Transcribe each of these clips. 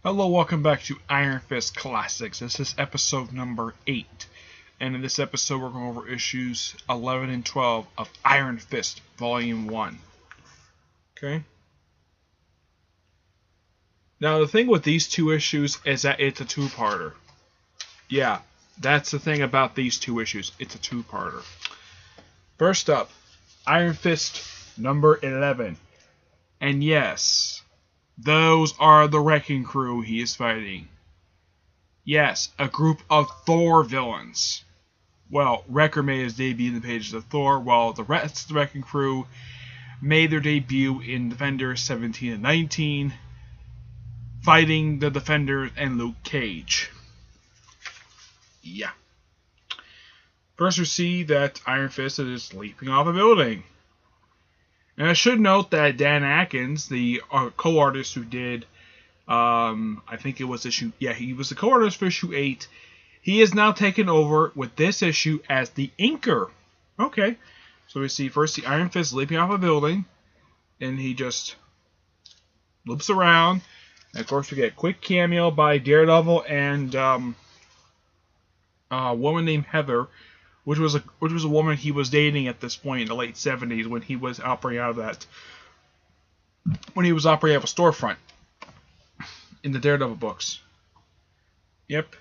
Hello, welcome back to Iron Fist Classics. This is episode number 8. And in this episode, we're going over issues 11 and 12 of Iron Fist Volume 1. Okay? Now, the thing with these two issues is that it's a two-parter. Yeah, that's the thing about these two issues. It's a two-parter. First up, Iron Fist number 11. And yes, those are the Wrecking Crew he is fighting. Yes, a group of Thor villains. Well, Wrecker made his debut in the pages of Thor, while the rest of the Wrecking Crew made their debut in Defenders 17 and 19, fighting the Defenders and Luke Cage. Yeah. First we see that Iron Fist is leaping off a building. And I should note that Dan Atkins, the co-artist who did, I think it was issue, yeah, he was the co-artist for issue 8. He is now taken over with this issue as the inker. Okay, so we see first the Iron Fist leaping off a building, and he just loops around. And of course, we get a quick cameo by Daredevil and a woman named Heather, which was a woman he was dating at this point in the late 70s when he was operating out of a storefront in the Daredevil books. Yep.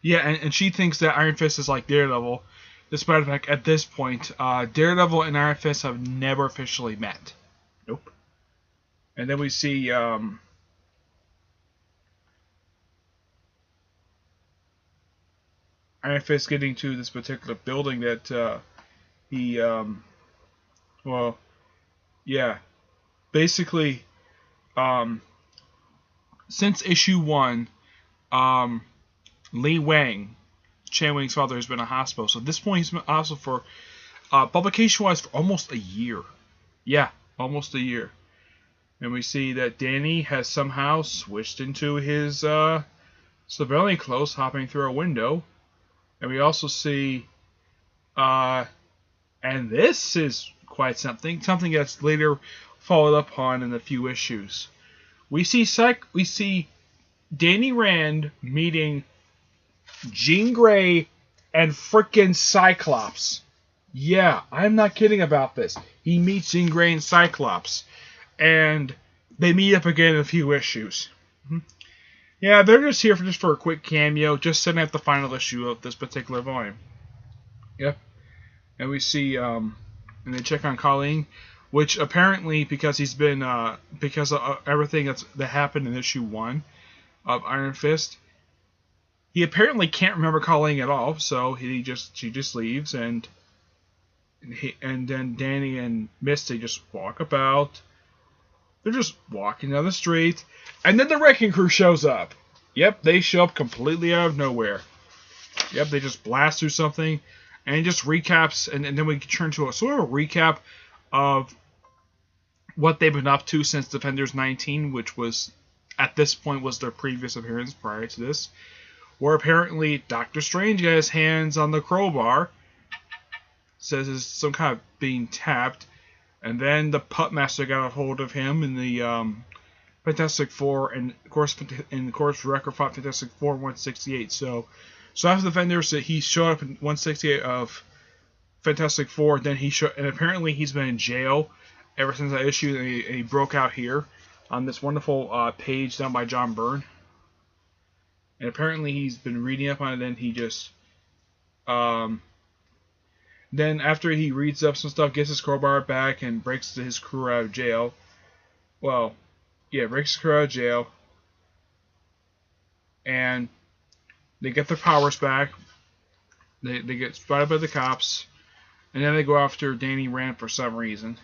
Yeah, and she thinks that Iron Fist is like Daredevil, despite the fact at this point, Daredevil and Iron Fist have never officially met. Nope. And then we see Iron Fist getting to this particular building that basically, since issue 1, Lee Wang, Chan Wang's father, has been in a hospital. So at this point, he's been in a hospital for, publication-wise, for almost a year. Yeah, almost a year. And we see that Danny has somehow switched into his civilian clothes, hopping through a window. And we also see, and this is quite something that's later followed up on in a few issues. We see Danny Rand meeting Jean Grey and frickin' Cyclops. Yeah, I'm not kidding about this. He meets Jean Grey and Cyclops, and they meet up again in a few issues. Yeah, they're just here for a quick cameo, just setting up the final issue of this particular volume. Yep. And we see, and they check on Colleen, which apparently, because he's been, because of everything that happened in issue 1 of Iron Fist, he apparently can't remember Colleen at all. So she just leaves, and then Danny and Misty just walk about. They're just walking down the street, and then the Wrecking Crew shows up. Yep, they show up completely out of nowhere. Yep, they just blast through something, and it just recaps, and then we turn to a sort of a recap of what they've been up to since Defenders 19, which was, at this point, was their previous appearance prior to this, where apparently Doctor Strange got his hands on the crowbar, says it's some kind of being tapped, and then the Pup Master got a hold of him in the Fantastic Four, and of course, Wrecker fought Fantastic Four 168. So after the Defenders, he showed up in 168 of Fantastic Four. Then and apparently he's been in jail ever since that issue. And he broke out here on this wonderful page done by John Byrne. And apparently he's been reading up on it. Then he just then after he reads up some stuff, gets his crowbar back and breaks his crew out of jail. Well, yeah, breaks his crew out of jail. And they get their powers back. They get spotted by the cops. And then they go after Danny Rand for some reason.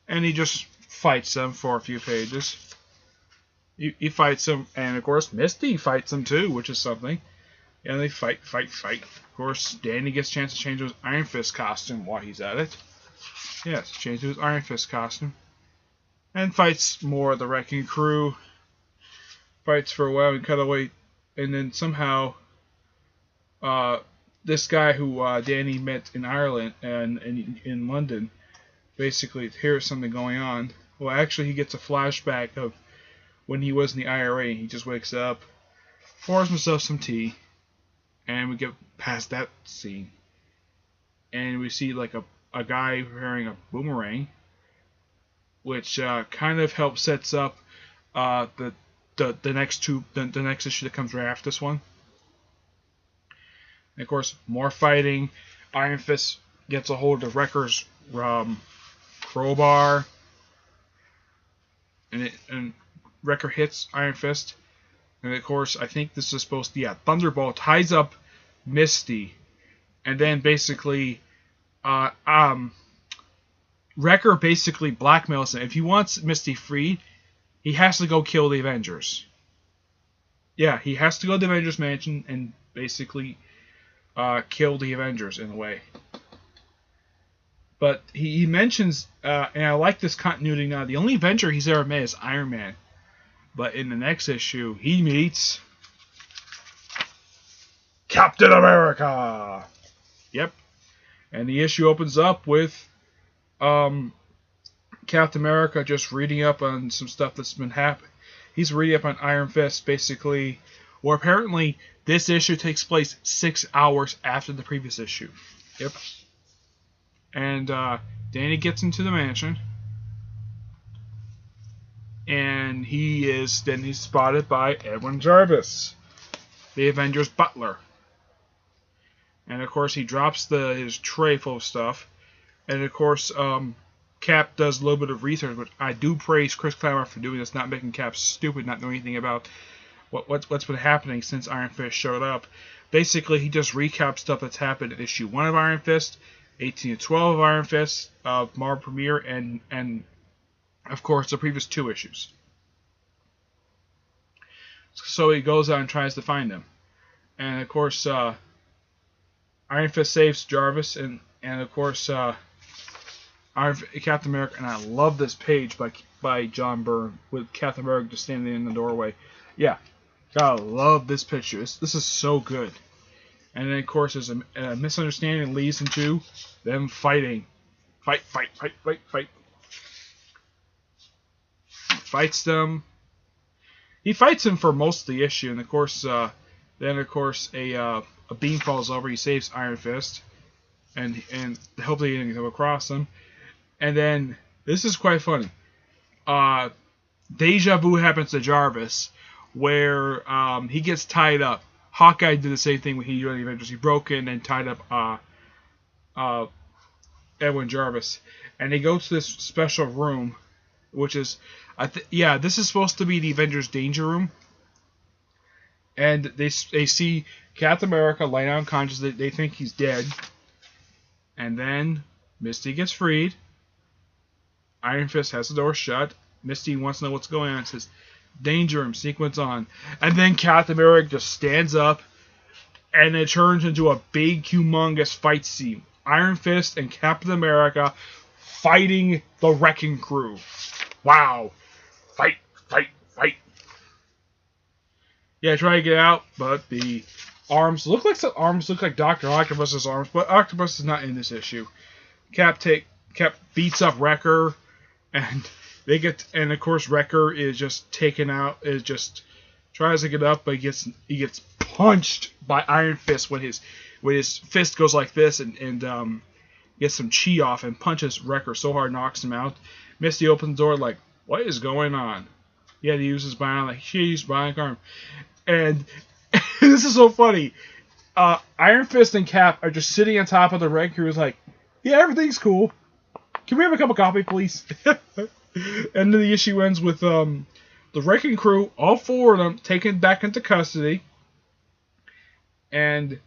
And he just fights them for a few pages. He fights them. And of course, Misty fights them too, which is something. And they fight. Of course, Danny gets a chance to change his Iron Fist costume while he's at it. Yes, change to his Iron Fist costume. And fights more of the Wrecking Crew. Fights for a while and cut away. And then somehow, this guy who Danny met in Ireland and in London basically hears something going on. Well, actually, he gets a flashback of when he was in the IRA. He just wakes up, pours himself some tea, and we get past that scene. And we see like a guy wearing a boomerang, which kind of helps sets up the next the next issue that comes right after this one. And of course, more fighting. Iron Fist gets a hold of Wrecker's crowbar, and Wrecker hits Iron Fist. And of course, I think this is supposed to Thunderbolt ties up Misty, and then basically, Wrecker basically blackmails him. If he wants Misty freed, he has to go kill the Avengers. Yeah, he has to go to the Avengers Mansion and basically kill the Avengers in a way. But he mentions, and I like this continuity now, the only Avenger he's ever met is Iron Man. But in the next issue, he meets Captain America! Yep. And the issue opens up with Captain America just reading up on some stuff that's been happening. He's reading up on Iron Fist, basically. Well, apparently, this issue takes place 6 hours after the previous issue. Yep. And Danny gets into the mansion. And he's spotted by Edwin Jarvis, the Avengers butler. And of course he drops his tray full of stuff. And of course Cap does a little bit of research, which I do praise Chris Claremont for doing this, not making Cap stupid, not knowing anything about what's been happening since Iron Fist showed up. Basically, he just recaps stuff that's happened in issue 1 of Iron Fist, 18 to 12 of Iron Fist, of Marvel Premiere, and of course the previous 2 issues. So he goes out and tries to find them. And of course, Iron Fist saves Jarvis, and of course, Captain America. And I love this page by John Byrne with Captain America just standing in the doorway. Yeah, gotta love this picture. This is so good. And then of course, there's a misunderstanding that leads into them fighting. Fight. Fights them. He fights him for most of the issue, and of course, then of course a beam falls over. He saves Iron Fist, and hopefully he doesn't go across him. And then this is quite funny. Deja vu happens to Jarvis, where he gets tied up. Hawkeye did the same thing when he joined the Avengers. He broke in and tied up Edwin Jarvis, and they go to this special room, which is this is supposed to be the Avengers Danger Room. And they see Captain America laying out unconscious. They think he's dead. And then Misty gets freed. Iron Fist has the door shut. Misty wants to know what's going on. It says, Danger Room, sequence on. And then Captain America just stands up. And it turns into a big, humongous fight scene. Iron Fist and Captain America fighting the Wrecking Crew. Wow. Fight. Yeah, try to get out, but the arms look like Dr. Octopus's arms, but Octopus is not in this issue. Cap beats up Wrecker, and of course Wrecker is just taken out, tries to get up, but he gets punched by Iron Fist when his fist goes like this and gets some chi off and punches Wrecker so hard knocks him out. Misty opens the door like, what is going on? He had to use his bionic arm. And this is so funny. Iron Fist and Cap are just sitting on top of the Red Crew. Like, yeah, everything's cool. Can we have a cup of coffee, please? And then the issue ends with the Wrecking Crew, all 4 of them, taken back into custody. And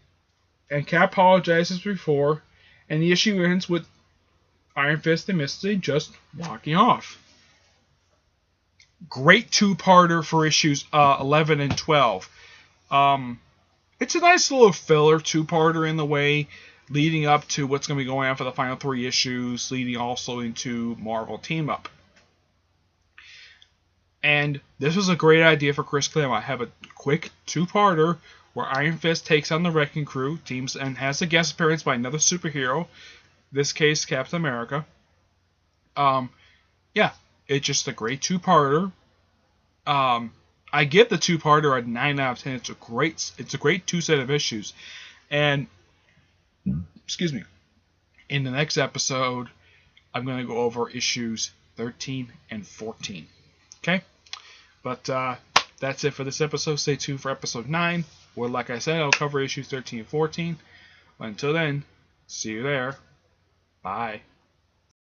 Cap apologizes before. And the issue ends with Iron Fist and Misty just walking off. Great 2-parter for issues 11 and 12. It's a nice little filler 2-parter in the way, leading up to what's going to be going on for the final 3 issues, leading also into Marvel Team Up. And this was a great idea for Chris Claremont. Have a quick 2-parter where Iron Fist takes on the Wrecking Crew, teams, and has a guest appearance by another superhero, in this case Captain America. Yeah, it's just a great two-parter. I give the two-parter a 9 out of 10. It's a great two set of issues. And excuse me. In the next episode, I'm going to go over issues 13 and 14. Okay? But that's it for this episode. Stay tuned for episode 9, where, like I said, I'll cover issues 13 and 14. But until then, see you there. Bye.